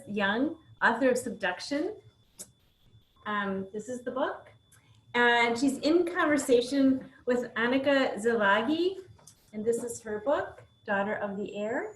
Young, author of Subduction. This is the book. And she's in conversation with Anca Szilágyi, and this is her book, Daughter of the Air.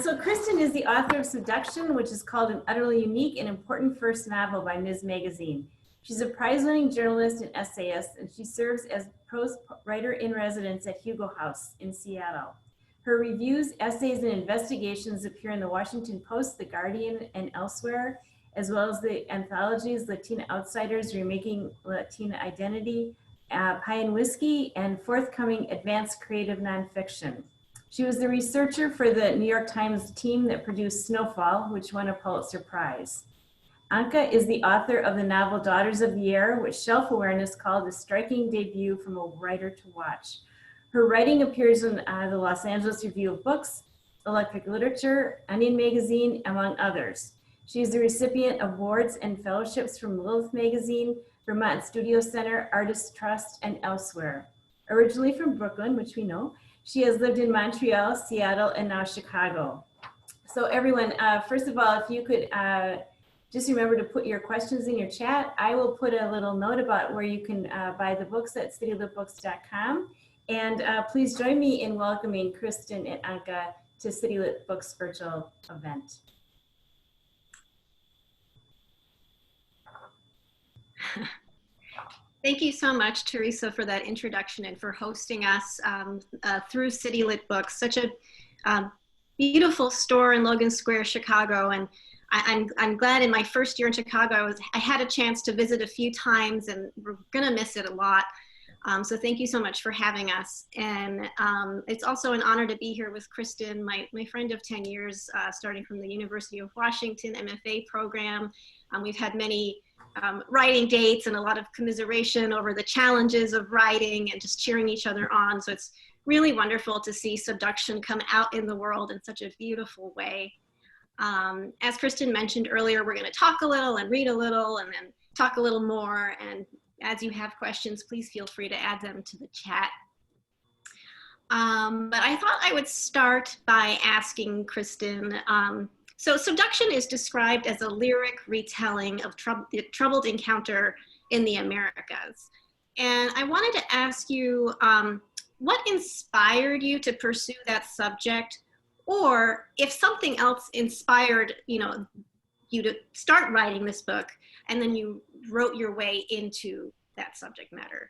So Kristen is the author of Subduction, which is called an utterly unique and important first novel by Ms. Magazine. She's a prize-winning journalist and essayist, and she serves as prose writer in residence at Hugo House in Seattle. Her reviews, essays, and investigations appear in the Washington Post, The Guardian, and elsewhere, as well as the anthologies Latina Outsiders, Remaking Latina Identity, Pie and Whiskey, and forthcoming Advanced Creative Nonfiction. She was the researcher for the New York Times team that produced Snowfall, which won a Pulitzer Prize. Anca is the author of the novel Daughters of the Air, which Shelf Awareness called a striking debut from a writer to watch. Her writing appears in the Los Angeles Review of Books, Electric Literature, Onion Magazine, among others. She is the recipient of awards and fellowships from Lilith Magazine, Vermont Studio Center, Artists Trust, and elsewhere. Originally from Brooklyn, which we know, she has lived in Montreal, Seattle, and now Chicago. So everyone, first of all, if you could just remember to put your questions in your chat. I will put a little note about where you can buy the books at citylitbooks.com. And please join me in welcoming Kristen and Anca to City Lit Books virtual event. Thank you so much, Teresa, for that introduction and for hosting us through City Lit Books, such a beautiful store in Logan Square, Chicago. And I'm glad in my first year in Chicago, I had a chance to visit a few times, and we're gonna miss it a lot. So thank you so much for having us. And it's also an honor to be here with Kristen, my friend of 10 years, starting from the University of Washington MFA program. We've had many writing dates and a lot of commiseration over the challenges of writing and just cheering each other on. So it's really wonderful to see Subduction come out in the world in such a beautiful way. As Kristen mentioned earlier, we're going to talk a little and read a little and then talk a little more. And as you have questions, please feel free to add them to the chat. But I thought I would start by asking Kristen, so Subduction is described as a lyric retelling of the troubled encounter in the Americas. And I wanted to ask you, what inspired you to pursue that subject? Or if something else inspired, you to start writing this book, and then you wrote your way into that subject matter.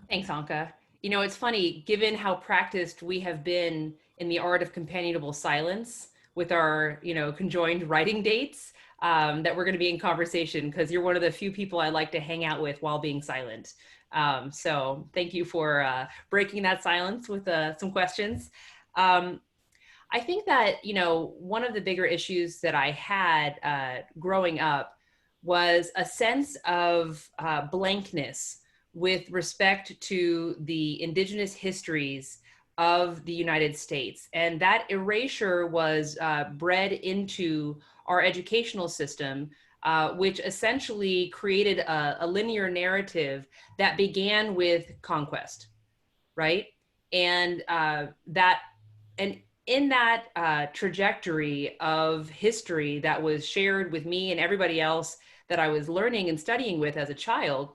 Thanks, Anca. It's funny, given how practiced we have been in the art of companionable silence with our, conjoined writing dates, that we're going to be in conversation, because you're one of the few people I like to hang out with while being silent. So thank you for breaking that silence with some questions. I think that, one of the bigger issues that I had growing up was a sense of blankness with respect to the indigenous histories of the United States. And that erasure was bred into our educational system, which essentially created a linear narrative that began with conquest, right? And in that trajectory of history that was shared with me and everybody else that I was learning and studying with as a child,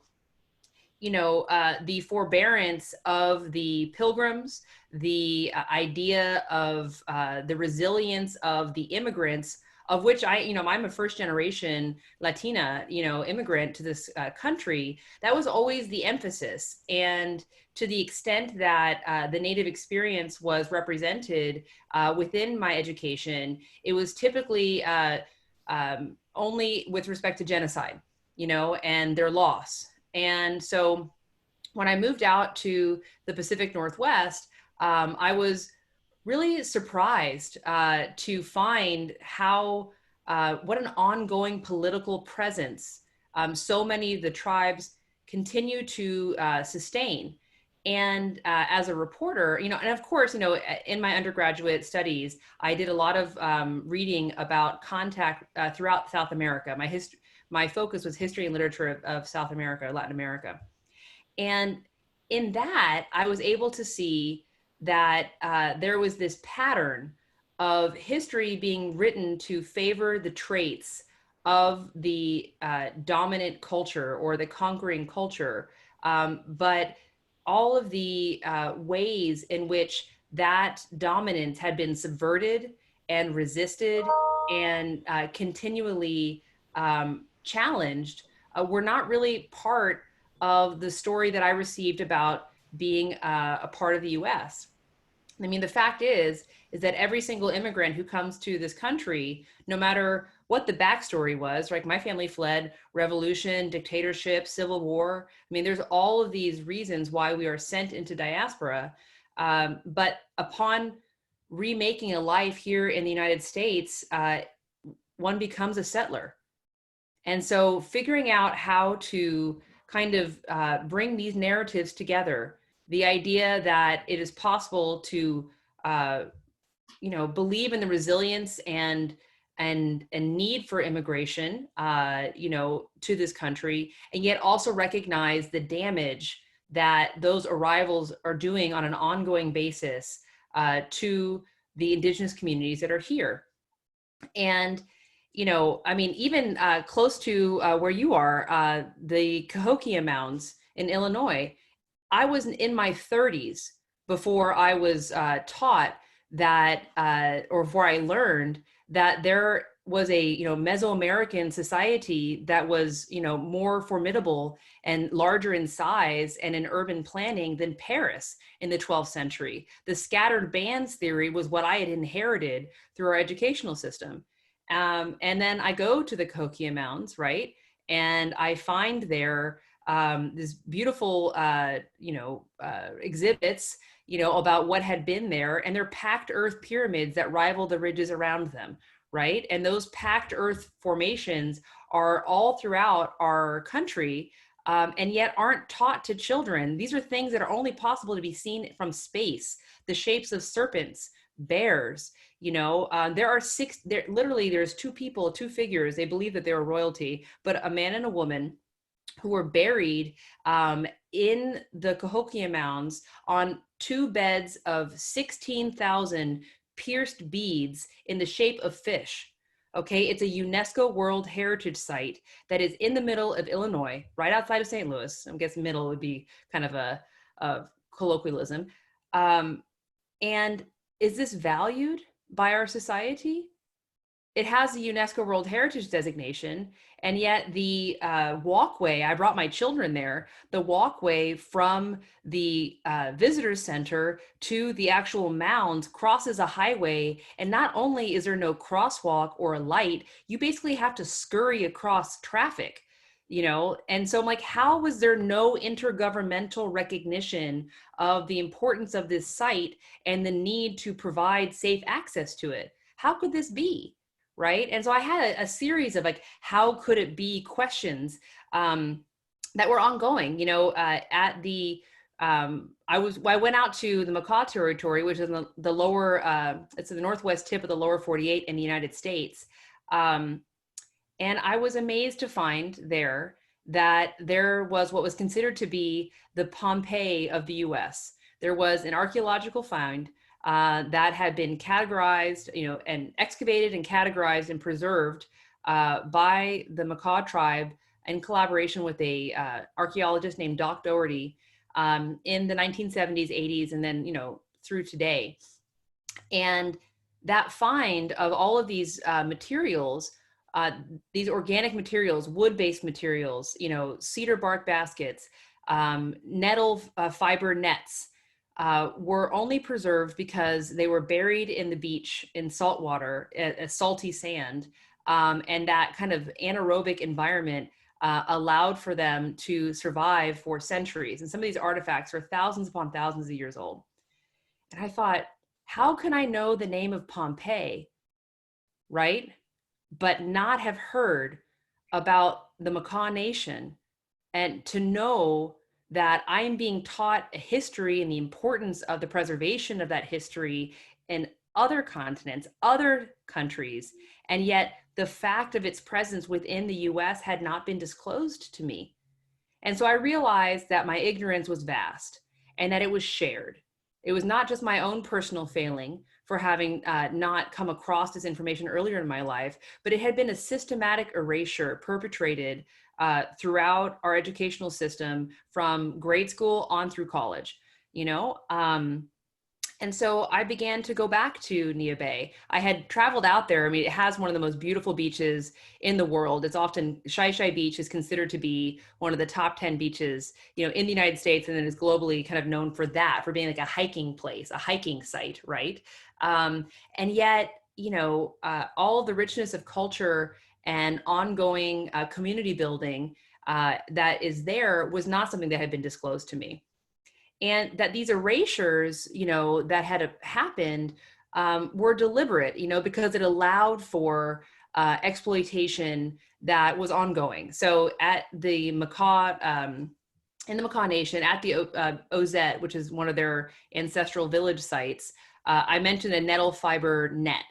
the forbearance of the pilgrims, the idea of the resilience of the immigrants, of which I'm a first generation Latina, immigrant to this country, that was always the emphasis. And to the extent that the Native experience was represented within my education, it was typically only with respect to genocide, and their loss. And so when I moved out to the Pacific Northwest, I was really surprised to find how, what an ongoing political presence so many of the tribes continue to sustain. And as a reporter, and of course, in my undergraduate studies, I did a lot of reading about contact throughout South America. My focus was history and literature of South America, Latin America. And in that, I was able to see that there was this pattern of history being written to favor the traits of the dominant culture or the conquering culture, but all of the ways in which that dominance had been subverted and resisted and continually challenged were not really part of the story that I received about being a part of the US. I mean, the fact is that every single immigrant who comes to this country, no matter what the backstory was, right? My family fled revolution, dictatorship, civil war. I mean, there's all of these reasons why we are sent into diaspora. But upon remaking a life here in the United States, one becomes a settler. And so figuring out how to kind of bring these narratives together, the idea that it is possible to, believe in the resilience and need for immigration, to this country, and yet also recognize the damage that those arrivals are doing on an ongoing basis to the indigenous communities that are here. And I mean, even close to where you are, the Cahokia Mounds in Illinois, I was in my 30s before I was taught that, or before I learned that there was a, Mesoamerican society that was, more formidable and larger in size and in urban planning than Paris in the 12th century. The scattered bands theory was what I had inherited through our educational system. And then I go to the Cahokia Mounds, right? And I find there this beautiful, exhibits, about what had been there, and they're packed earth pyramids that rival the ridges around them, right? And those packed earth formations are all throughout our country, and yet aren't taught to children. These are things that are only possible to be seen from space. The shapes of serpents, bears, there's two people, two figures. They believe that they were royalty, but a man and a woman who were buried in the Cahokia Mounds on two beds of 16,000 pierced beads in the shape of fish. Okay, it's a UNESCO World Heritage Site that is in the middle of Illinois, right outside of St. Louis. I guess middle would be kind of a colloquialism. And is this valued by our society? It has the UNESCO World Heritage designation, and yet the walkway, I brought my children there, the walkway from the visitor center to the actual mounds crosses a highway, and not only is there no crosswalk or a light, you basically have to scurry across traffic, and so I'm like, how was there no intergovernmental recognition of the importance of this site and the need to provide safe access to it? How could this be? Right. And so I had a series of like, how could it be questions that were ongoing, at the, I went out to the Makah territory, which is in the lower, it's the northwest tip of the lower 48 in the United States. And I was amazed to find there that there was what was considered to be the Pompeii of the US. There was an archaeological find that had been categorized, and excavated and categorized and preserved by the Makah tribe in collaboration with a archaeologist named Doc Doherty in the 1970s, 80s, and then, through today. And that find of all of these materials, these organic materials, wood-based materials, cedar bark baskets, nettle fiber nets, were only preserved because they were buried in the beach in salt water, salty sand, and that kind of anaerobic environment allowed for them to survive for centuries. And some of these artifacts are thousands upon thousands of years old. And I thought, how can I know the name of Pompeii, right, but not have heard about the Makah Nation, and to know that I am being taught a history and the importance of the preservation of that history in other continents, other countries, and yet the fact of its presence within the US had not been disclosed to me. And so I realized that my ignorance was vast and that it was shared. It was not just my own personal failing for having not come across this information earlier in my life, but it had been a systematic erasure perpetrated throughout our educational system from grade school on through college, you know? And so I began to go back to Neah Bay. I had traveled out there. I mean, it has one of the most beautiful beaches in the world. It's often, Shai Shai Beach is considered to be one of the top 10 beaches, you know, in the United States, and then is globally kind of known for that, for being like a hiking place, a hiking site, right? And yet, you know, all of the richness of culture and ongoing community building that is there was not something that had been disclosed to me. And that these erasures, you know, that had happened were deliberate, you know, because it allowed for exploitation that was ongoing. So at the Makah, in the Makah Nation, at the OZ, which is one of their ancestral village sites, I mentioned a nettle fiber net.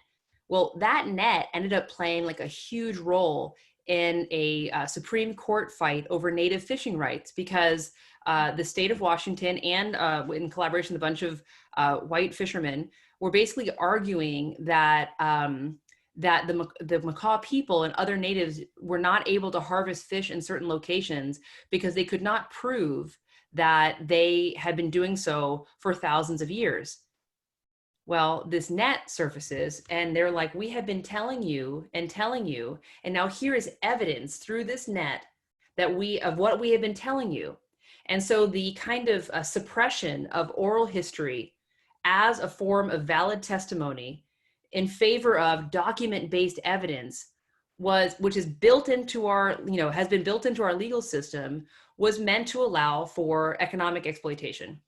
Well, that net ended up playing like a huge role in a Supreme Court fight over native fishing rights, because the state of Washington and in collaboration with a bunch of white fishermen were basically arguing that that the Makah people and other natives were not able to harvest fish in certain locations because they could not prove that they had been doing so for thousands of years. Well, this net surfaces and they're like, we have been telling you, and now here is evidence through this net that of what we have been telling you. And so the kind of suppression of oral history as a form of valid testimony in favor of document-based evidence which is built into our, you know, has been built into our legal system, was meant to allow for economic exploitation.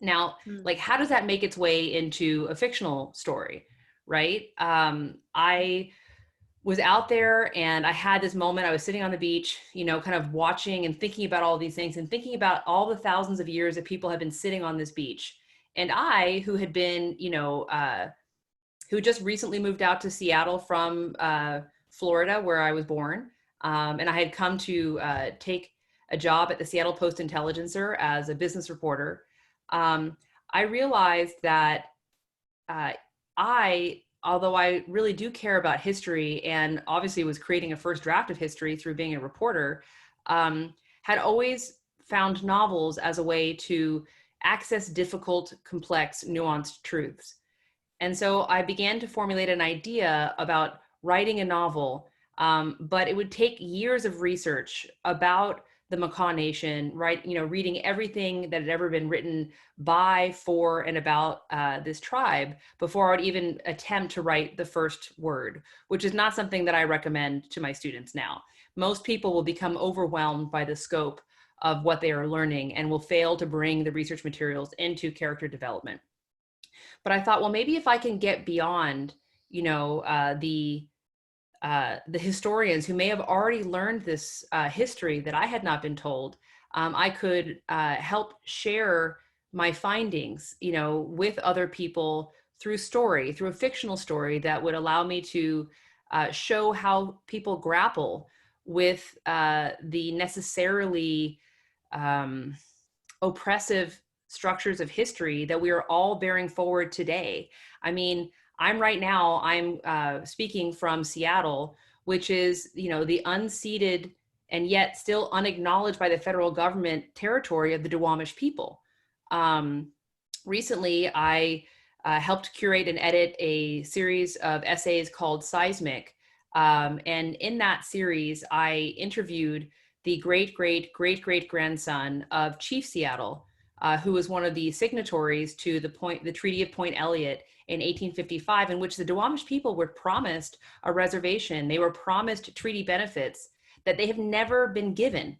Now, like, how does that make its way into a fictional story, right? I was out there and I had this moment. I was sitting on the beach, you know, kind of watching and thinking about all these things and thinking about all the thousands of years that people have been sitting on this beach. And I, who had been, you know, who just recently moved out to Seattle from Florida, where I was born, and I had come to take a job at the Seattle Post-Intelligencer as a business reporter. I realized that although I really do care about history and obviously was creating a first draft of history through being a reporter, had always found novels as a way to access difficult, complex, nuanced truths. And so I began to formulate an idea about writing a novel, but it would take years of research about the Makah Nation, right? You know, reading everything that had ever been written by, for, and about this tribe before I would even attempt to write the first word, which is not something that I recommend to my students now. Most people will become overwhelmed by the scope of what they are learning and will fail to bring the research materials into character development. But I thought, well, maybe if I can get beyond, you know, the historians who may have already learned this history that I had not been told, I could help share my findings, you know, with other people through story, through a fictional story that would allow me to show how people grapple with the necessarily oppressive structures of history that we are all bearing forward today. I mean, I'm speaking from Seattle, which is, you know, the unceded and yet still unacknowledged by the federal government territory of the Duwamish people. Recently, I helped curate and edit a series of essays called Seismic. And in that series, I interviewed the great-great-great-great-grandson of Chief Seattle, who was one of the signatories to the Treaty of Point Elliott in 1855, in which the Duwamish people were promised a reservation. They were promised treaty benefits that they have never been given.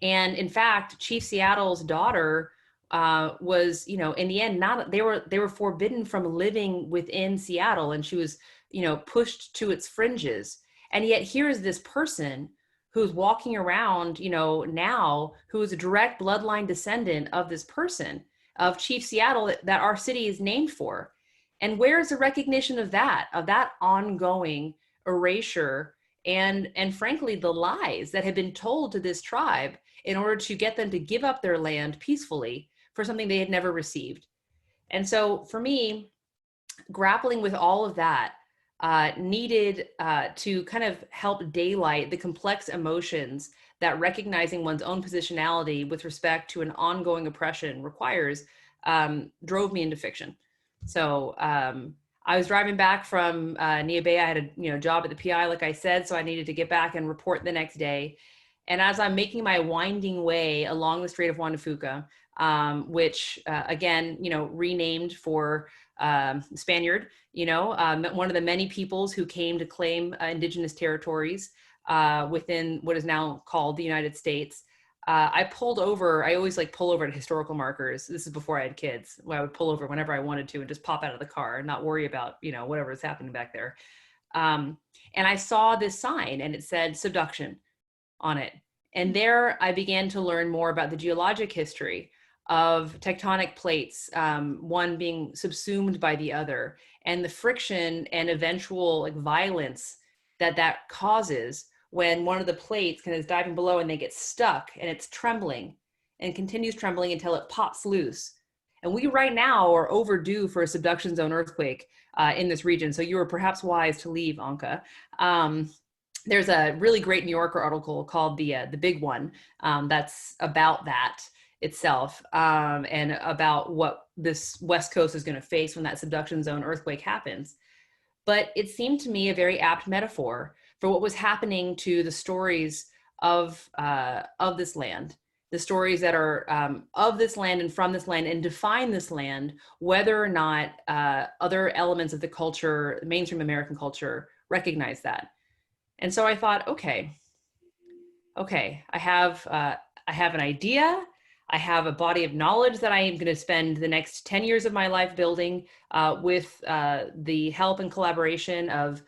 And in fact, Chief Seattle's daughter was, you know, in the end, they were forbidden from living within Seattle, and she was, you know, pushed to its fringes. And yet here is this person who's walking around, you know, now, who is a direct bloodline descendant of this person, of Chief Seattle, that our city is named for. And where is the recognition of that ongoing erasure and frankly, the lies that had been told to this tribe in order to get them to give up their land peacefully for something they had never received? And so for me, grappling with all of that needed to kind of help daylight the complex emotions that recognizing one's own positionality with respect to an ongoing oppression requires, drove me into fiction. So I was driving back from Niabea. I had a job at the PI, like I said, so I needed to get back and report the next day. And as I'm making my winding way along the Strait of Juan de Fuca, which again, renamed for Spaniard, one of the many peoples who came to claim indigenous territories within what is now called the United States. I pulled over. I always pull over at historical markers. This is before I had kids. Where I would pull over whenever I wanted to and just pop out of the car and not worry about, whatever is happening back there. And I saw this sign and it said subduction on it. And there I began to learn more about the geologic history of tectonic plates, one being subsumed by the other, and the friction and eventual violence that causes when one of the plates kind of is diving below and they get stuck and it's trembling and continues trembling until it pops loose. And we right now are overdue for a subduction zone earthquake in this region. So you were perhaps wise to leave, Anca. There's a really great New Yorker article called the Big One that's about that itself and about what this West Coast is going to face when that subduction zone earthquake happens. But it seemed to me a very apt metaphor for what was happening to the stories of this land, the stories that are of this land and from this land and define this land, whether or not other elements of the culture, mainstream American culture, recognize that. And so I thought, okay, I have an idea. I have a body of knowledge that I am going to spend the next 10 years of my life building with the help and collaboration of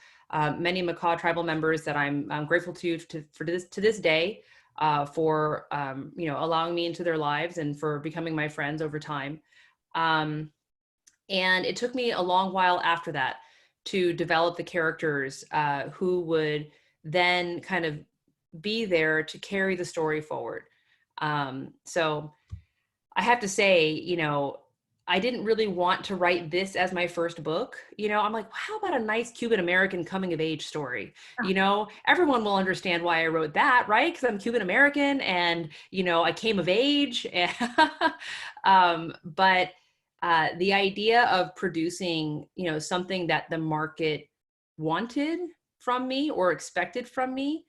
many Makah tribal members that I'm grateful to this day for allowing me into their lives and for becoming my friends over time. And it took me a long while after that to develop the characters who would then kind of be there to carry the story forward. So I have to say, I didn't really want to write this as my first book. I'm like, how about a nice Cuban American coming of age story? Everyone will understand why I wrote that, right? Because I'm Cuban American and, I came of age. But the idea of producing, something that the market wanted from me or expected from me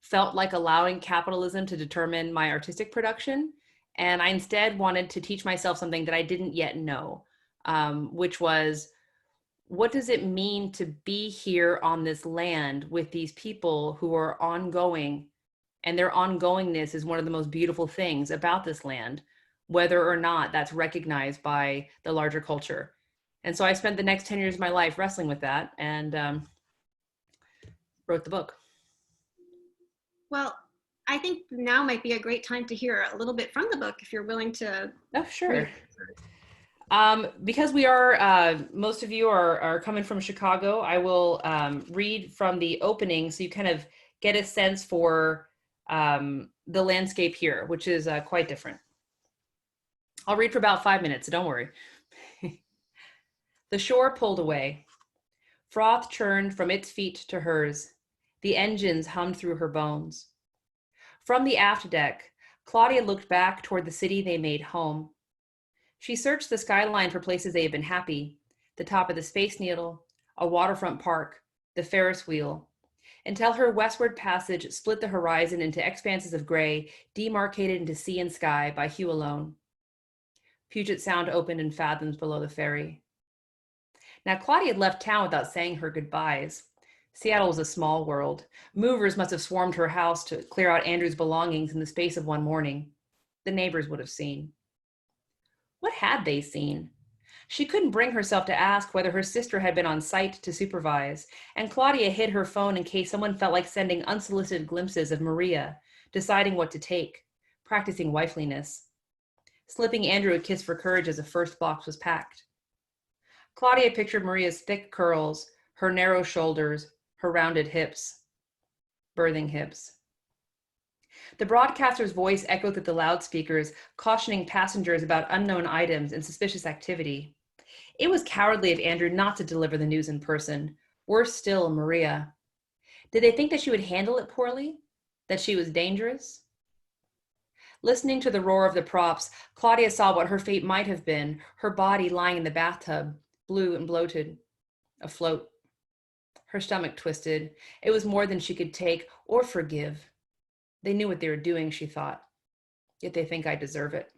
felt like allowing capitalism to determine my artistic production. And I instead wanted to teach myself something that I didn't yet know, which was, what does it mean to be here on this land with these people who are ongoing? And their ongoingness is one of the most beautiful things about this land, whether or not that's recognized by the larger culture. And so I spent the next 10 years of my life wrestling with that and wrote the book. Well, I think now might be a great time to hear a little bit from the book, if you're willing to. Oh, sure. Because we are, most of you are coming from Chicago, I will read from the opening so you kind of get a sense for the landscape here, which is quite different. I'll read for about 5 minutes, so don't worry. The shore pulled away. Froth churned from its feet to hers. The engines hummed through her bones. From the aft deck, Claudia looked back toward the city they made home. She searched the skyline for places they had been happy, the top of the Space Needle, a waterfront park, the Ferris wheel, until her westward passage split the horizon into expanses of gray, demarcated into sea and sky by hue alone. Puget Sound opened in fathoms below the ferry. Now, Claudia had left town without saying her goodbyes. Seattle was a small world. Movers must have swarmed her house to clear out Andrew's belongings in the space of one morning. The neighbors would have seen. What had they seen? She couldn't bring herself to ask whether her sister had been on site to supervise, and Claudia hid her phone in case someone felt like sending unsolicited glimpses of Maria, deciding what to take, practicing wifeliness. Slipping Andrew a kiss for courage as the first box was packed. Claudia pictured Maria's thick curls, her narrow shoulders, her rounded hips. Birthing hips. The broadcaster's voice echoed through the loudspeakers, cautioning passengers about unknown items and suspicious activity. It was cowardly of Andrew not to deliver the news in person. Worse still, Maria. Did they think that she would handle it poorly? That she was dangerous? Listening to the roar of the props, Claudia saw what her fate might have been, her body lying in the bathtub, blue and bloated, afloat. Her stomach twisted. It was more than she could take or forgive. They knew what they were doing, she thought. Yet they think I deserve it.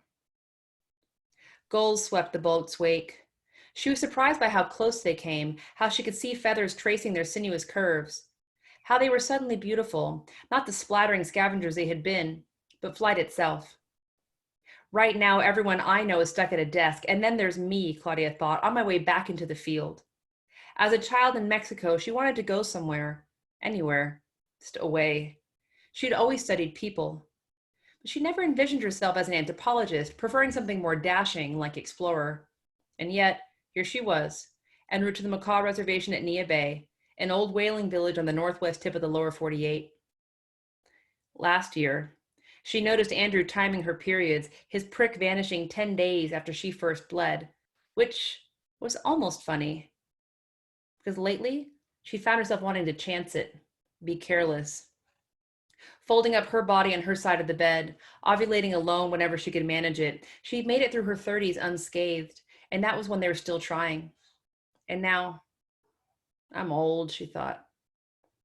Gulls swept the boat's wake. She was surprised by how close they came, how she could see feathers tracing their sinuous curves, how they were suddenly beautiful, not the splattering scavengers they had been, but flight itself. Right now, everyone I know is stuck at a desk, and then there's me, Claudia thought, on my way back into the field. As a child in Mexico, she wanted to go somewhere, anywhere, just away. She'd always studied people, but she never envisioned herself as an anthropologist, preferring something more dashing like explorer. And yet, here she was, en route to the Macaw Reservation at Nia Bay, an old whaling village on the northwest tip of the lower 48. Last year, she noticed Andrew timing her periods, his prick vanishing 10 days after she first bled, which was almost funny. Because lately, she found herself wanting to chance it, be careless. Folding up her body on her side of the bed, ovulating alone whenever she could manage it, she made it through her 30s unscathed, and that was when they were still trying. And now, I'm old, she thought.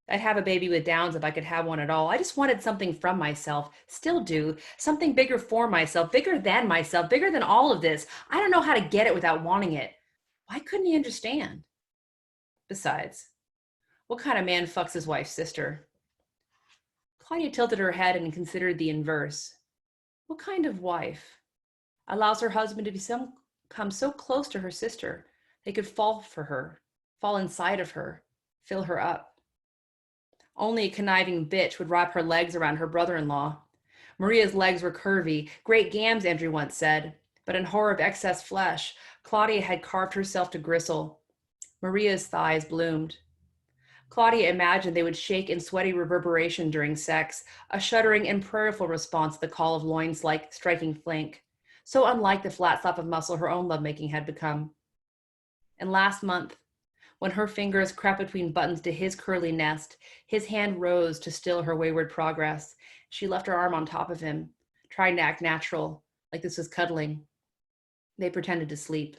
I'd have a baby with Downs if I could have one at all. I just wanted something from myself, still do, something bigger for myself, bigger than myself, bigger than all of this. I don't know how to get it without wanting it. Why couldn't he understand? Besides, what kind of man fucks his wife's sister? Claudia tilted her head and considered the inverse. What kind of wife allows her husband to come so close to her sister they could fall for her, fall inside of her, fill her up? Only a conniving bitch would wrap her legs around her brother-in-law. Maria's legs were curvy, great gams, Andrew once said, but in horror of excess flesh, Claudia had carved herself to gristle. Maria's thighs bloomed. Claudia imagined they would shake in sweaty reverberation during sex, a shuddering and prayerful response to the call of loins like striking flank, so unlike the flat slap of muscle her own lovemaking had become. And last month, when her fingers crept between buttons to his curly nest, his hand rose to still her wayward progress. She left her arm on top of him, trying to act natural, like this was cuddling. They pretended to sleep.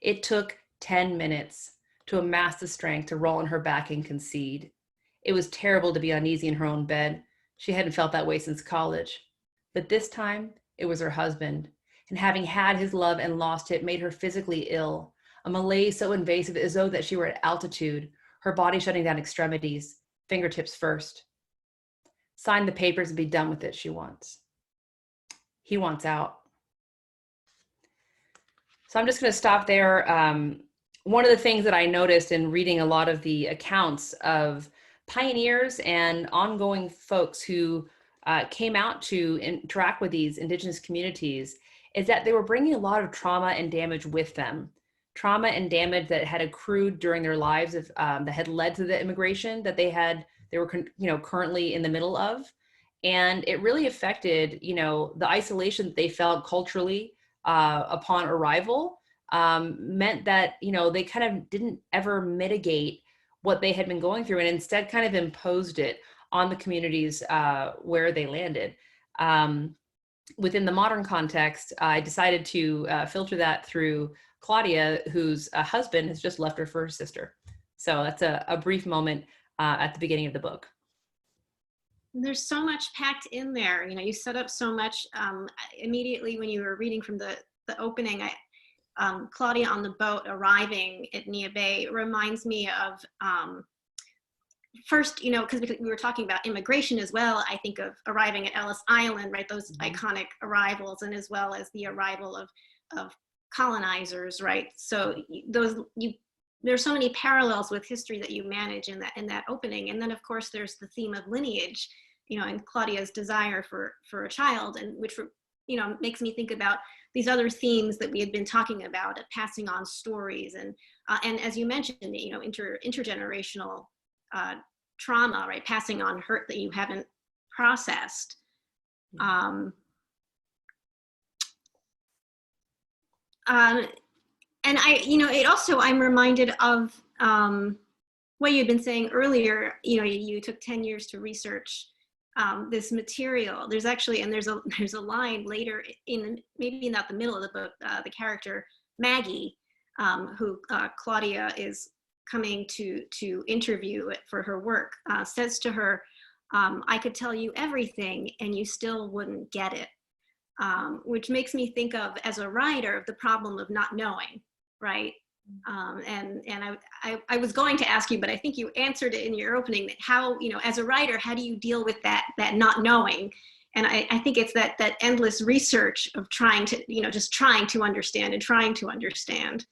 It took 10 minutes to amass the strength to roll on her back and concede. It was terrible to be uneasy in her own bed. She hadn't felt that way since college. But this time, it was her husband, and having had his love and lost it made her physically ill, a malaise so invasive as though that she were at altitude, her body shutting down extremities, fingertips first. Sign the papers and be done with it, she wants. He wants out. So I'm just going to stop there. One of the things that I noticed in reading a lot of the accounts of pioneers and ongoing folks who came out to interact with these Indigenous communities is that they were bringing a lot of trauma and damage with them. Trauma and damage that had accrued during their lives that had led to the immigration that they were currently in the middle of. And it really affected, the isolation that they felt culturally upon arrival, meant that, they kind of didn't ever mitigate what they had been going through and instead kind of imposed it on the communities where they landed. Within the modern context, I decided to filter that through Claudia, whose husband has just left her for her sister. So that's a brief moment at the beginning of the book. There's so much packed in there. You set up so much. Immediately when you were reading from the opening, Claudia on the boat arriving at Nia Bay reminds me of first, because we were talking about immigration as well, I think of arriving at Ellis Island, right? Those iconic arrivals, and as well as the arrival of colonizers, right? So there's so many parallels with history that you manage in that opening. And then of course there's the theme of lineage, and Claudia's desire for a child, and which, makes me think about these other themes that we had been talking about, passing on stories, and as you mentioned, intergenerational trauma, right? Passing on hurt that you haven't processed. And it also, I'm reminded of what you'd been saying earlier. You took 10 years to research this material. There's actually, and there's a line later maybe not the middle of the book, the character Maggie, who Claudia is coming to interview for her work, says to her, I could tell you everything and you still wouldn't get it. Which makes me think of, as a writer, of the problem of not knowing, right? And I was going to ask you, but I think you answered it in your opening, that how, as a writer, how do you deal with that not knowing? And I think it's that endless research of trying to, just trying to understand and trying to understand.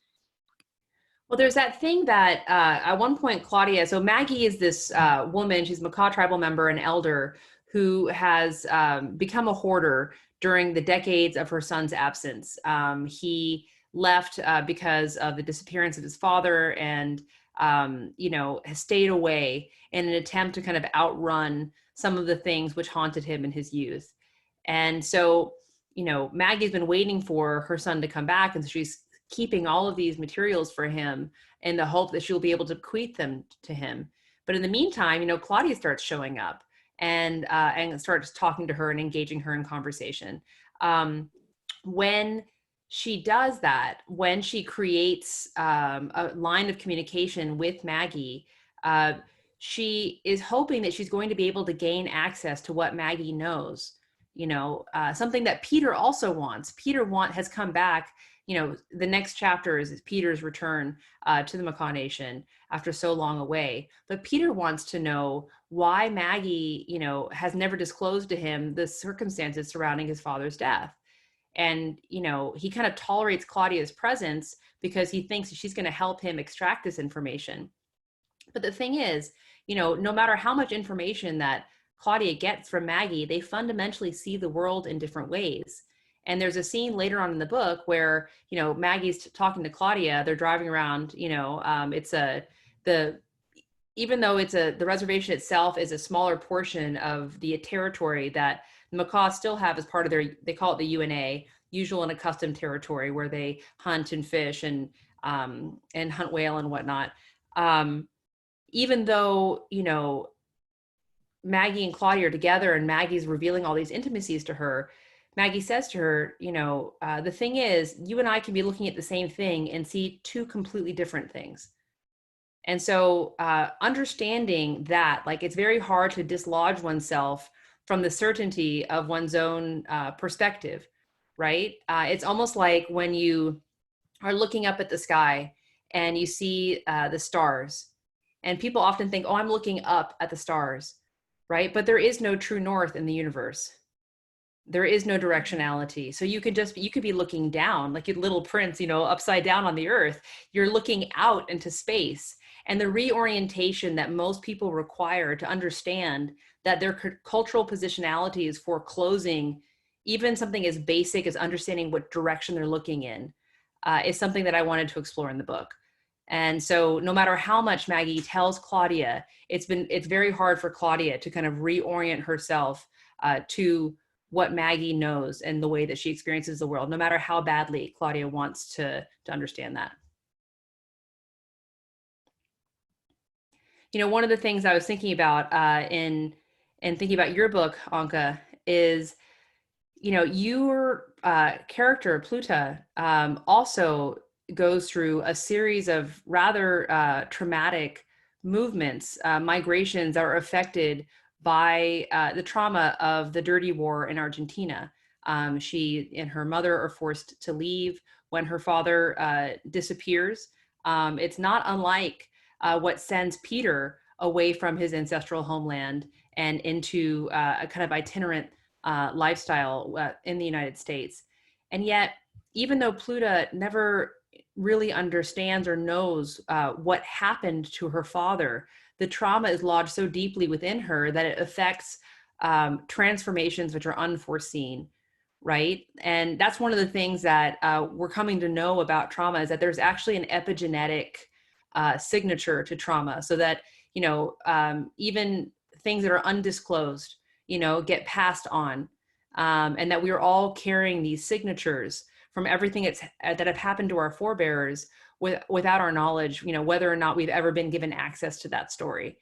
Well, there's that thing that at one point, Claudia, so Maggie is this woman, she's a Makah tribal member, an elder, who has become a hoarder during the decades of her son's absence. He left because of the disappearance of his father, and has stayed away in an attempt to kind of outrun some of the things which haunted him in his youth. And so, Maggie's been waiting for her son to come back, and so she's keeping all of these materials for him in the hope that she'll be able to bequeath them to him. But in the meantime, Claudia starts showing up and starts talking to her and engaging her in conversation. When she does that, when she creates a line of communication with Maggie, she is hoping that she's going to be able to gain access to what Maggie knows. Something that Peter also wants. Peter has come back. The next chapter is Peter's return to the Makah Nation after so long away. But Peter wants to know why Maggie, has never disclosed to him the circumstances surrounding his father's death. And, he kind of tolerates Claudia's presence because he thinks she's going to help him extract this information. But the thing is, no matter how much information that Claudia gets from Maggie, they fundamentally see the world in different ways. And there's a scene later on in the book where, Maggie's talking to Claudia, they're driving around, even though the reservation itself is a smaller portion of the territory that the Makah still have as part of they call it the UNA, usual and accustomed territory, where they hunt and fish and hunt whale and whatnot. Even though, Maggie and Claudia are together and Maggie's revealing all these intimacies to her, Maggie says to her, the thing is, you and I can be looking at the same thing and see two completely different things. And so understanding that, it's very hard to dislodge oneself from the certainty of one's own perspective, right? It's almost like when you are looking up at the sky and you see the stars, and people often think, oh, I'm looking up at the stars, right? But there is no true north in the universe. There is no directionality. So you could be looking down, like your little prince, upside down on the earth. You're looking out into space. And the reorientation that most people require to understand that their cultural positionality is foreclosing even something as basic as understanding what direction they're looking in is something that I wanted to explore in the book. And so no matter how much Maggie tells Claudia, it's very hard for Claudia to kind of reorient herself to what Maggie knows and the way that she experiences the world, no matter how badly Claudia wants to understand that. One of the things I was thinking about in thinking about your book, Anca, is, your character, Pluta, also goes through a series of rather traumatic movements, migrations that are affected by the trauma of the dirty war in Argentina. She and her mother are forced to leave when her father disappears. It's not unlike what sends Peter away from his ancestral homeland and into a kind of itinerant lifestyle in the United States. And yet, even though Pluta never really understands or knows what happened to her father, the trauma is lodged so deeply within her that it affects transformations which are unforeseen, right? And that's one of the things that we're coming to know about trauma, is that there's actually an epigenetic signature to trauma, so that, even things that are undisclosed, get passed on, and that we're all carrying these signatures from everything that have happened to our forebears without our knowledge, whether or not we've ever been given access to that story.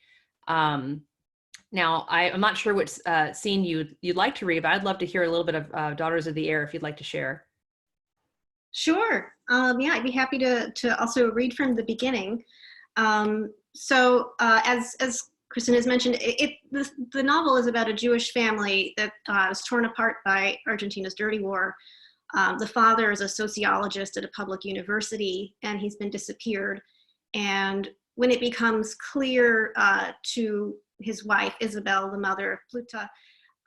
Now, I'm not sure which scene you'd like to read, but I'd love to hear a little bit of Daughters of the Air if you'd like to share. Sure. Yeah, I'd be happy to also read from the beginning. So as Kristen has mentioned, the novel is about a Jewish family that was torn apart by Argentina's dirty war. The father is a sociologist at a public university, and he's been disappeared. And when it becomes clear to his wife, Isabel, the mother, Pluta,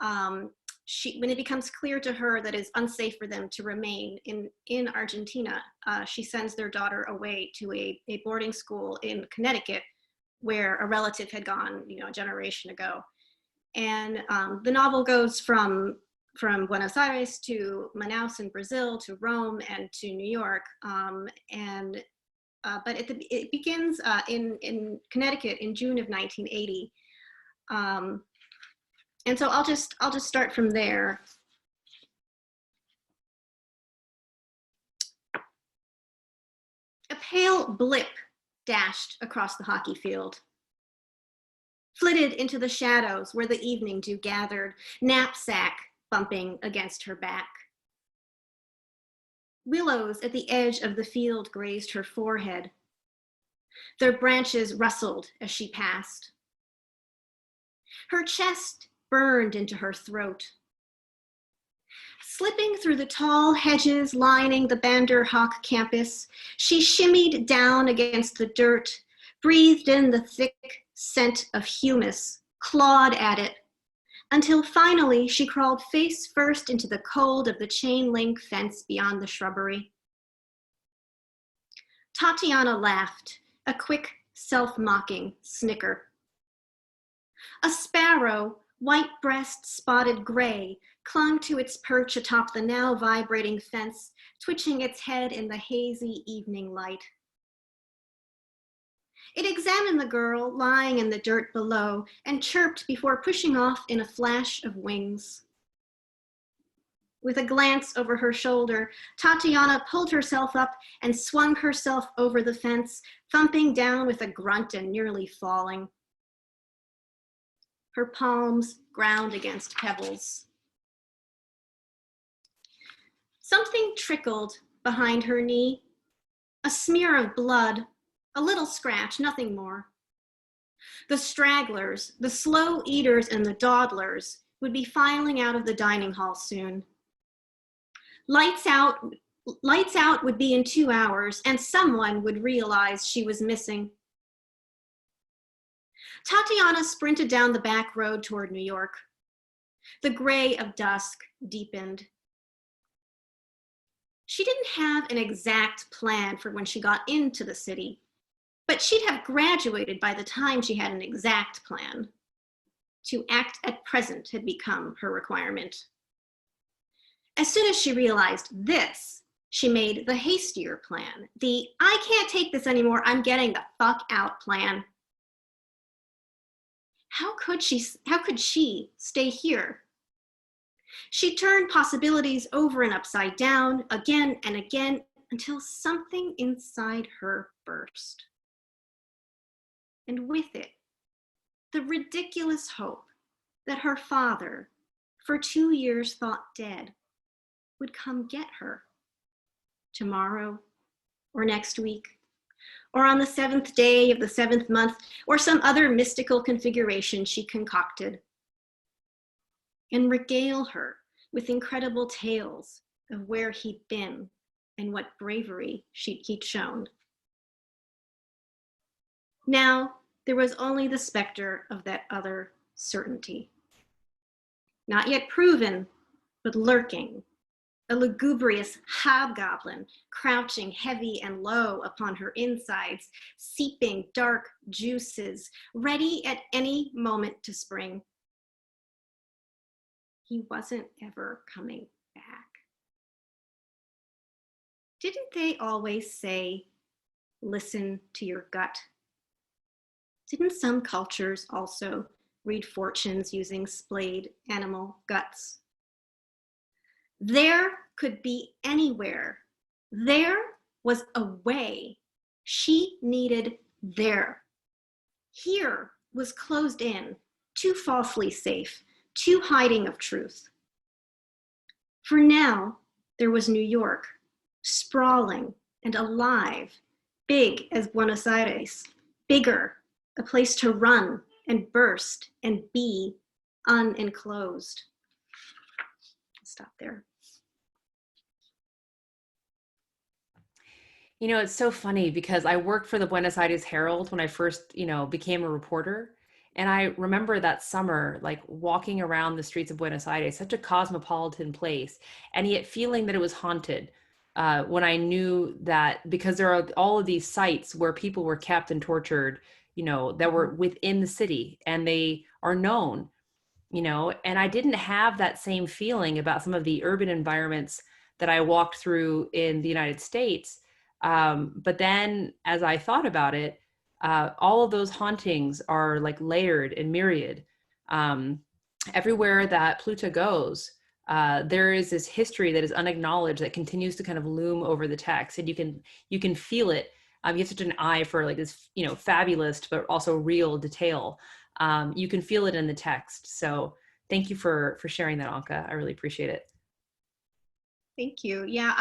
when it becomes clear to her that it's unsafe for them to remain in Argentina, she sends their daughter away to a boarding school in Connecticut, where a relative had gone, a generation ago. And the novel goes from Buenos Aires to Manaus in Brazil, to Rome, and to New York. But it begins in Connecticut in June of 1980. And so I'll just start from there. A pale blip dashed across the hockey field, flitted into the shadows where the evening dew gathered, knapsack bumping against her back. Willows at the edge of the field grazed her forehead. Their branches rustled as she passed. Her chest burned into her throat. Slipping through the tall hedges lining the Banderhock campus, she shimmied down against the dirt, breathed in the thick scent of humus, clawed at it, until finally she crawled face first into the cold of the chain link fence beyond the shrubbery. Tatiana laughed, a quick, self-mocking snicker. A sparrow, white breast spotted gray, clung to its perch atop the now vibrating fence, twitching its head in the hazy evening light. It examined the girl lying in the dirt below and chirped before pushing off in a flash of wings. With a glance over her shoulder, Tatiana pulled herself up and swung herself over the fence, thumping down with a grunt and nearly falling. Her palms ground against pebbles. Something trickled behind her knee, a smear of blood, a little scratch, nothing more. The stragglers, the slow eaters and the dawdlers would be filing out of the dining hall soon. Lights out would be in 2 hours, and someone would realize she was missing. Tatiana sprinted down the back road toward New York. The gray of dusk deepened. She didn't have an exact plan for when she got into the city, but she'd have graduated by the time she had an exact plan. To act at present had become her requirement. As soon as she realized this, she made the hastier plan, the I can't take this anymore, I'm getting the fuck out plan. How could she stay here? She turned possibilities over and upside down again and again until something inside her burst. And with it, the ridiculous hope that her father, for 2 years thought dead, would come get her tomorrow or next week, or on the 7th day of the 7th month, or some other mystical configuration she concocted, and regale her with incredible tales of where he'd been and what bravery he'd shown. Now, there was only the specter of that other certainty. Not yet proven, but lurking, a lugubrious hobgoblin crouching heavy and low upon her insides, seeping dark juices, ready at any moment to spring. He wasn't ever coming back. Didn't they always say, listen to your gut? Didn't some cultures also read fortunes using splayed animal guts? Their could be anywhere. There was a way. She needed there. Here was closed in, too falsely safe, too hiding of truth. For now, there was New York, sprawling and alive, big as Buenos Aires, bigger, a place to run and burst and be unenclosed. Stop there. You know, it's so funny because I worked for the Buenos Aires Herald when I first, became a reporter. And I remember that summer, like walking around the streets of Buenos Aires, such a cosmopolitan place, and yet feeling that it was haunted when I knew that because there are all of these sites where people were kept and tortured, that were within the city and they are known, and I didn't have that same feeling about some of the urban environments that I walked through in the United States. But then as I thought about it, all of those hauntings are like layered and myriad. Everywhere that Pluta goes, there is this history that is unacknowledged that continues to kind of loom over the text, and you can feel it. You have such an eye for like this, fabulous but also real detail. You can feel it in the text. So thank you for sharing that, Anca. I really appreciate it. Thank you. Yeah,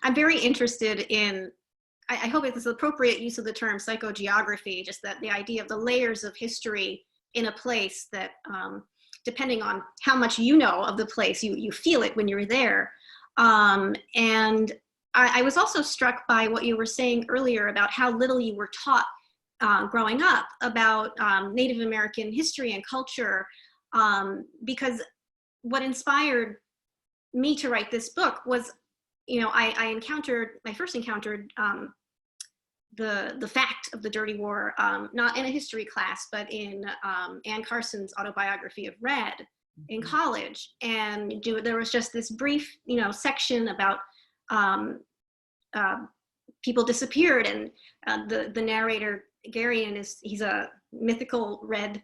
I'm very interested in, I hope it's appropriate use of the term psychogeography, just that the idea of the layers of history in a place that, depending on how much you know of the place, you feel it when you're there. And I was also struck by what you were saying earlier about how little you were taught growing up about Native American history and culture, because what inspired me to write this book was, I first encountered the fact of the Dirty War, not in a history class, but in Anne Carson's autobiography of Red in college. And there was just this brief, section about people disappeared, and the narrator, Garion, he's a mythical red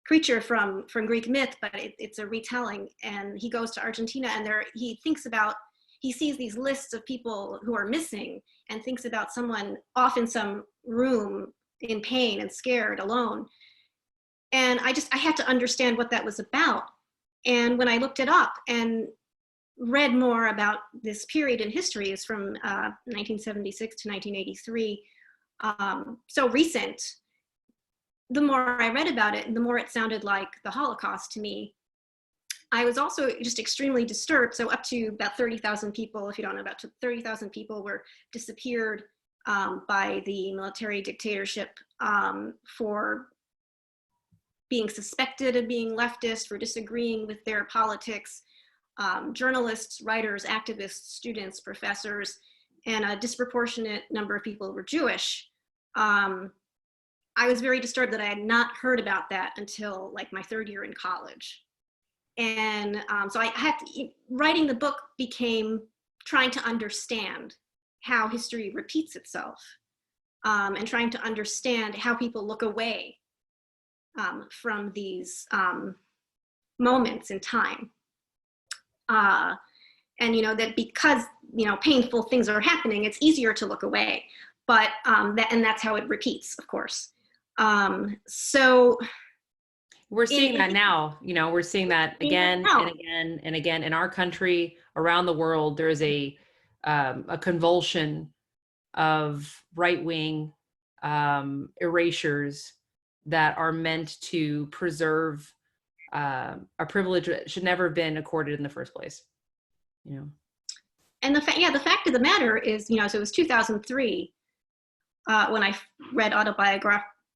creature from Greek myth, but it's a retelling. And he goes to Argentina, and he sees these lists of people who are missing and thinks about someone off in some room in pain and scared, alone. And I had to understand what that was about. And when I looked it up and read more about this period in history, is from 1976 to 1983, so recent, the more I read about it, the more it sounded like the Holocaust to me. I was also just extremely disturbed. So up to about 30,000 people, if you don't know, about 30,000 people were disappeared by the military dictatorship for being suspected of being leftist, for disagreeing with their politics. Journalists, writers, activists, students, professors, and a disproportionate number of people were Jewish. I was very disturbed that I had not heard about that until like my third year in college. And so writing the book became trying to understand how history repeats itself, and trying to understand how people look away from these moments in time. And that because painful things are happening, it's easier to look away, but that's how it repeats, of course. So we're seeing that now. We're seeing that again and again and again in our country, around the world. There is a convulsion of right-wing erasures that are meant to preserve a privilege that should never have been accorded in the first place. And the fact of the matter is, so it was 2003 when I read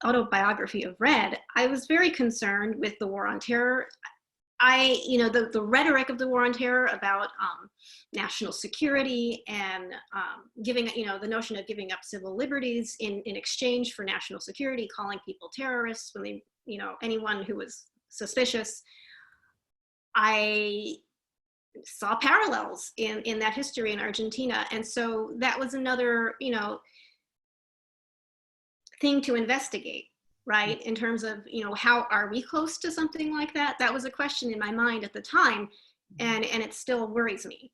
Autobiography of Red. I was very concerned with the war on terror. The rhetoric of the war on terror about national security and giving, the notion of giving up civil liberties in exchange for national security, calling people terrorists when they, anyone who was suspicious. I saw parallels in that history in Argentina. And so that was another, thing to investigate, right? In terms of, how are we close to something like that? That was a question in my mind at the time, and it still worries me.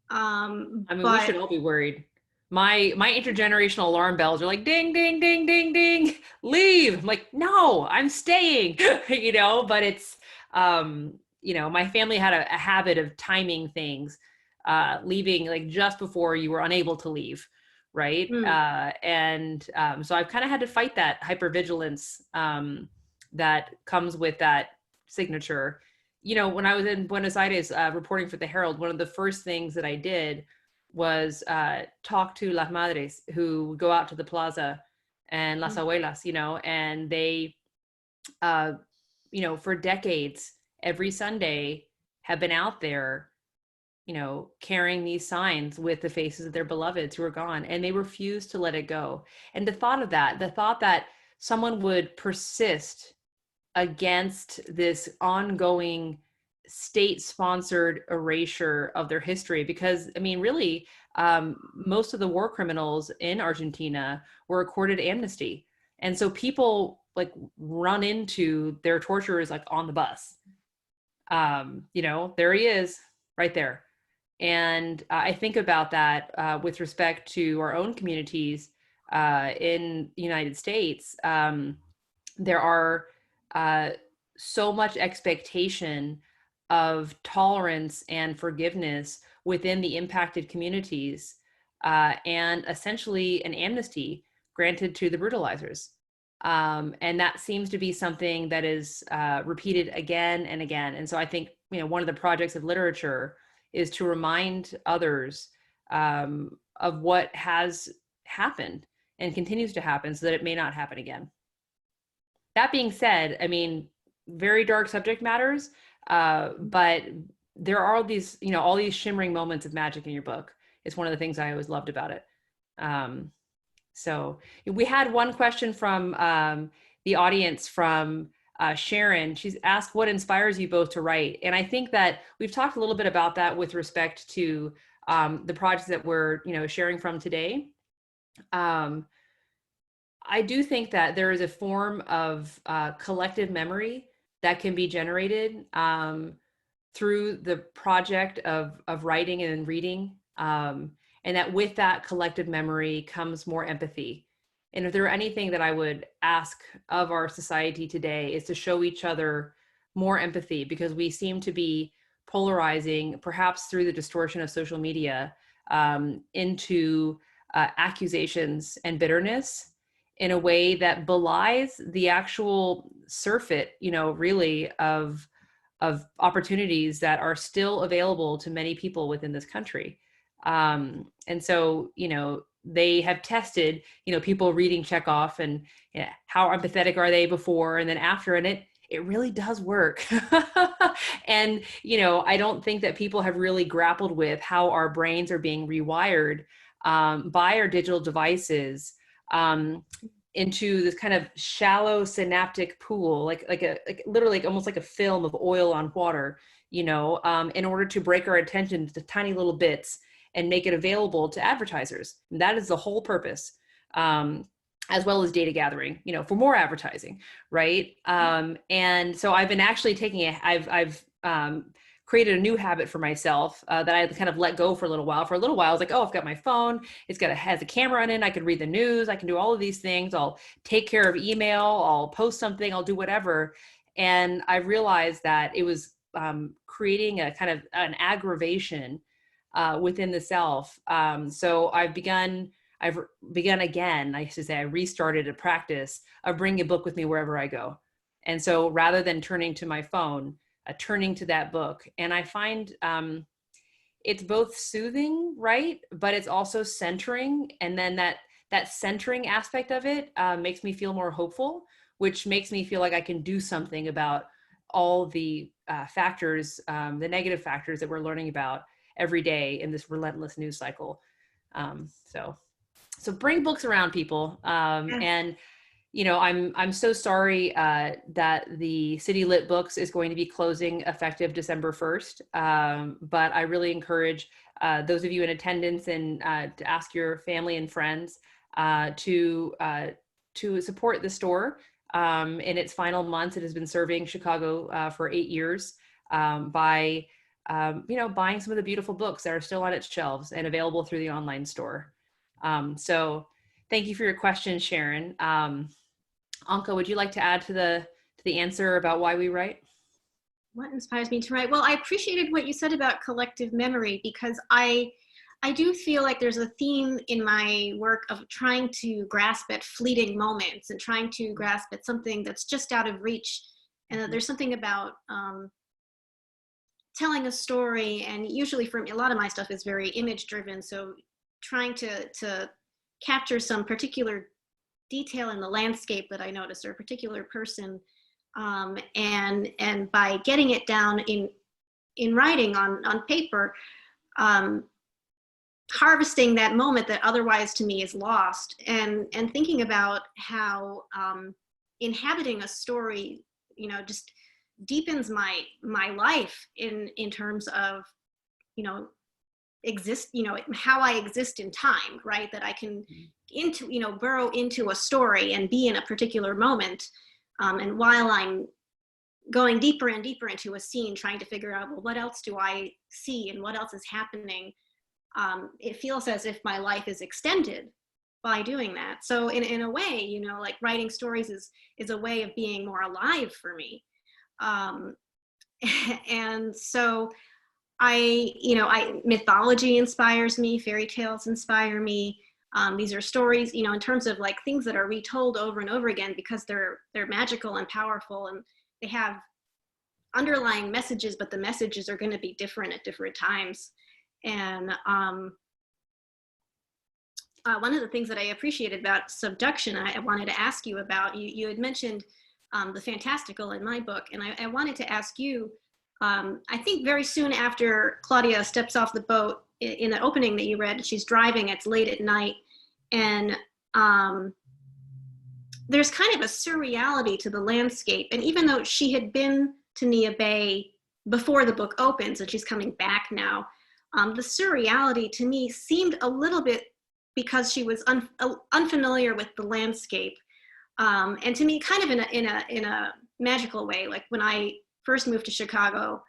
I mean, we But should all be worried. My intergenerational alarm bells are like ding, ding, ding, ding, ding, leave. I'm like, no, I'm staying, you know, but it's, you know, my family had a habit of timing things, leaving like just before you were unable to leave. Right. mm, So I've kind of had to fight that hypervigilance, that comes with that signature. You know, when I was in Buenos Aires, reporting for the Herald, one of the first things that I did was talk to las madres who go out to the plaza, and las abuelas, you know, and they, uh, you know, for decades, every Sunday have been out there, you know, carrying these signs with the faces of their beloveds who are gone, and they refuse to let it go. And the thought of that, the thought that someone would persist against this ongoing state-sponsored erasure of their history, because I mean, really, most of the war criminals in Argentina were accorded amnesty, and so people like run into their torturers like on the bus. You know, there he is, right there. And I think about that with respect to our own communities in the United States. There are so much expectation of tolerance and forgiveness within the impacted communities, and essentially an amnesty granted to the brutalizers. And that seems to be something that is repeated again and again. And so I think, you know, one of the projects of literature is to remind others of what has happened and continues to happen so that it may not happen again. That being said, I mean, very dark subject matters, but there are all these, you know, all these shimmering moments of magic in your book. It's one of the things I always loved about it. So we had one question from the audience from Sharon. She's asked, what inspires you both to write? And I think that we've talked a little bit about that with respect to the projects that we're, you know, sharing from today. I do think that there is a form of collective memory that can be generated through the project of writing and reading, and that with that collective memory comes more empathy. And if there were anything that I would ask of our society today is to show each other more empathy, because we seem to be polarizing, perhaps through the distortion of social media, into accusations and bitterness in a way that belies the actual surfeit, you know, really of opportunities that are still available to many people within this country. And so, you know, they have tested, you know, people reading Chekhov and, you know, how empathetic are they before and then after, and it really does work. And, you know, I don't think that people have really grappled with how our brains are being rewired by our digital devices into this kind of shallow synaptic pool, like literally like almost like a film of oil on water, you know, in order to break our attention to tiny little bits and make it available to advertisers. And that is the whole purpose, as well as data gathering, you know, for more advertising, right? And so I've been actually taking I've created a new habit for myself that I kind of let go for a little while. For a little while, I was like, oh, I've got my phone. Has a camera on it. I can read the news. I can do all of these things. I'll take care of email. I'll post something. I'll do whatever. And I realized that it was creating a kind of an aggravation within the self. So I've begun again, I should say, I restarted a practice of bringing a book with me wherever I go. And so rather than turning to my phone, turning to that book. And I find it's both soothing, right? But it's also centering. And then that centering aspect of it makes me feel more hopeful, which makes me feel like I can do something about all the factors, the negative factors that we're learning about every day in this relentless news cycle. So bring books around, people. And you know, I'm so sorry that the City Lit Books is going to be closing effective December 1st. But I really encourage those of you in attendance and to ask your family and friends to support the store. In its final months, it has been serving Chicago for 8 years by buying some of the beautiful books that are still on its shelves and available through the online store. So thank you for your question, Sharon. Anca, would you like to add to the answer about why we write? What inspires me to write? Well, I appreciated what you said about collective memory, because I do feel like there's a theme in my work of trying to grasp at fleeting moments and trying to grasp at something that's just out of reach. And that there's something about telling a story, and usually for me, a lot of my stuff is very image driven. So trying to capture some particular detail in the landscape that I noticed, or a particular person, and by getting it down in writing on paper, harvesting that moment that otherwise to me is lost, and thinking about how inhabiting a story, just deepens my life in terms of, how I exist in time, right? That I can burrow into a story and be in a particular moment. And while I'm going deeper and deeper into a scene, trying to figure out, well, what else do I see and what else is happening? It feels as if my life is extended by doing that. So in a way, like writing stories is a way of being more alive for me. And so mythology inspires me, fairy tales inspire me. These are stories, in terms of like things that are retold over and over again, because they're magical and powerful, and they have underlying messages, but the messages are going to be different at different times. And one of the things that I appreciated about subduction, I wanted to ask you about, you had mentioned the fantastical in my book, and I wanted to ask you, I think very soon after Claudia steps off the boat, in the opening that you read, she's driving, it's late at night, and there's kind of a surreality to the landscape. And even though she had been to Nia Bay before the book opens and she's coming back now, the surreality to me seemed a little bit because she was unfamiliar with the landscape, and to me kind of in a magical way. Like when I first moved to Chicago,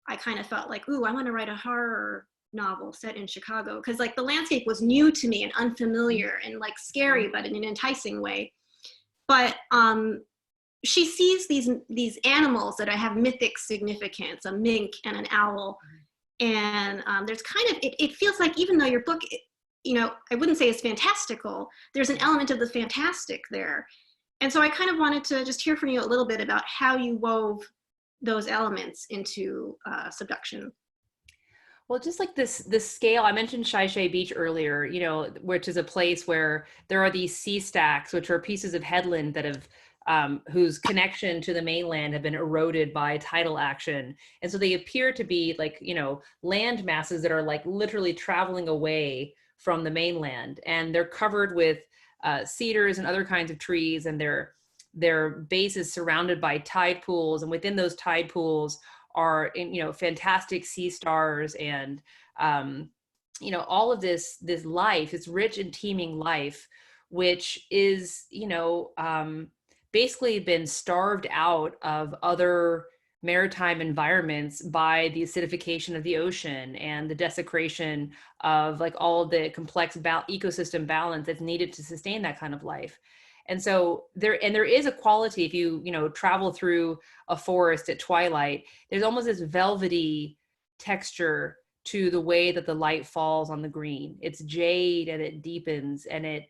I kind of felt like, ooh, I want to write a horror novel set in Chicago, because like the landscape was new to me and unfamiliar and like scary, but in an enticing way. But she sees these animals that have mythic significance, a mink and an owl, and there's kind of it feels like, even though your book, I wouldn't say it's fantastical, there's an element of the fantastic there. And so I kind of wanted to just hear from you a little bit about how you wove those elements into subduction. Well, just like this scale, I mentioned Shai Shai Beach earlier, which is a place where there are these sea stacks, which are pieces of headland that have, whose connection to the mainland have been eroded by tidal action. And so they appear to be like, land masses that are like literally traveling away from the mainland. And they're covered with cedars and other kinds of trees, and their base is surrounded by tide pools. And within those tide pools are, fantastic sea stars, and all of this life, this rich and teeming life, which is basically been starved out of other maritime environments by the acidification of the ocean and the desecration of like all of the complex ecosystem balance that's needed to sustain that kind of life. And so there is a quality, if you travel through a forest at twilight, there's almost this velvety texture to the way that the light falls on the green. It's jade, and it deepens, and it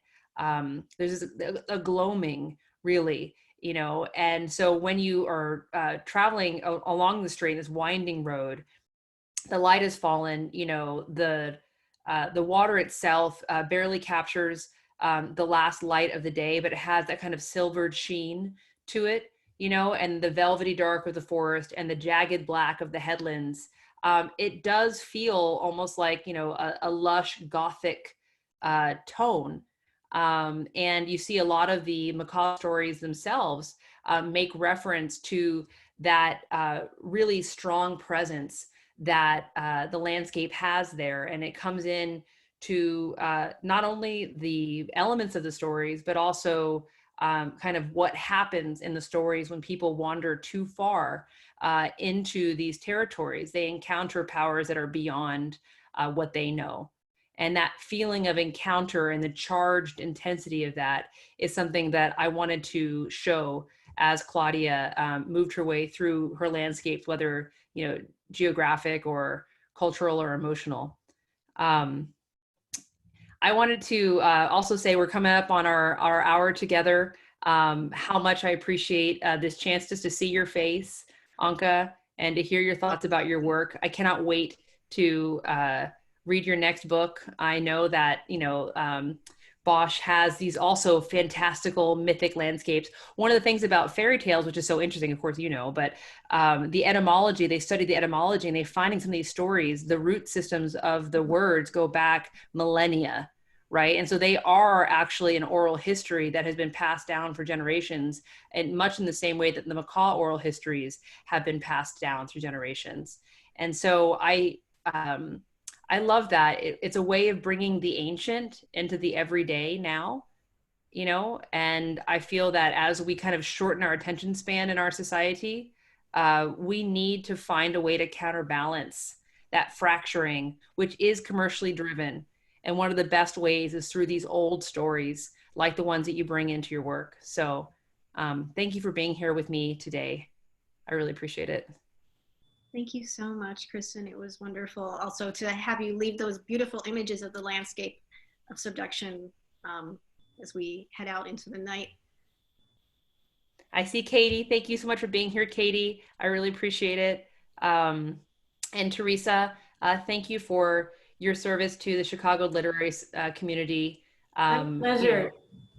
there's a gloaming, really, and so when you are traveling along the stream, this winding road, the light has fallen, the water itself barely captures the last light of the day, but it has that kind of silvered sheen to it, and the velvety dark of the forest and the jagged black of the headlands. It does feel almost like, a lush Gothic tone. And you see a lot of the macabre stories themselves make reference to that really strong presence that the landscape has there. And it comes in to not only the elements of the stories, but also kind of what happens in the stories when people wander too far into these territories. They encounter powers that are beyond what they know. And that feeling of encounter and the charged intensity of that is something that I wanted to show as Claudia moved her way through her landscapes, whether, you know, geographic or cultural or emotional. I wanted to also say we're coming up on our hour together. How much I appreciate this chance just to see your face, Anca, and to hear your thoughts about your work. I cannot wait to read your next book. I know that, you know, Bosch has these also fantastical mythic landscapes. One of the things about fairy tales, which is so interesting, of course, you know, but the etymology, they studied the etymology and they're finding some of these stories, the root systems of the words go back millennia, right? And so they are actually an oral history that has been passed down for generations, and much in the same way that the macaw oral histories have been passed down through generations. And so I love that. It's a way of bringing the ancient into the everyday now, you know, and I feel that as we kind of shorten our attention span in our society, we need to find a way to counterbalance that fracturing, which is commercially driven. And one of the best ways is through these old stories, like the ones that you bring into your work. So thank you for being here with me today. I really appreciate it. Thank you so much, Kristen. It was wonderful also to have you leave those beautiful images of the landscape of subduction as we head out into the night. I see Katie. Thank you so much for being here, Katie. I really appreciate it. And Teresa, thank you for your service to the Chicago literary community. My pleasure.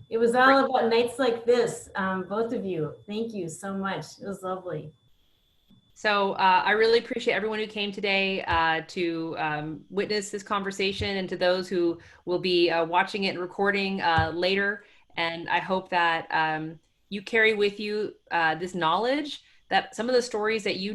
It was all about nights like this, both of you. Thank you so much. It was lovely. So I really appreciate everyone who came today to witness this conversation, and to those who will be watching it and recording later. And I hope that you carry with you this knowledge that some of the stories that you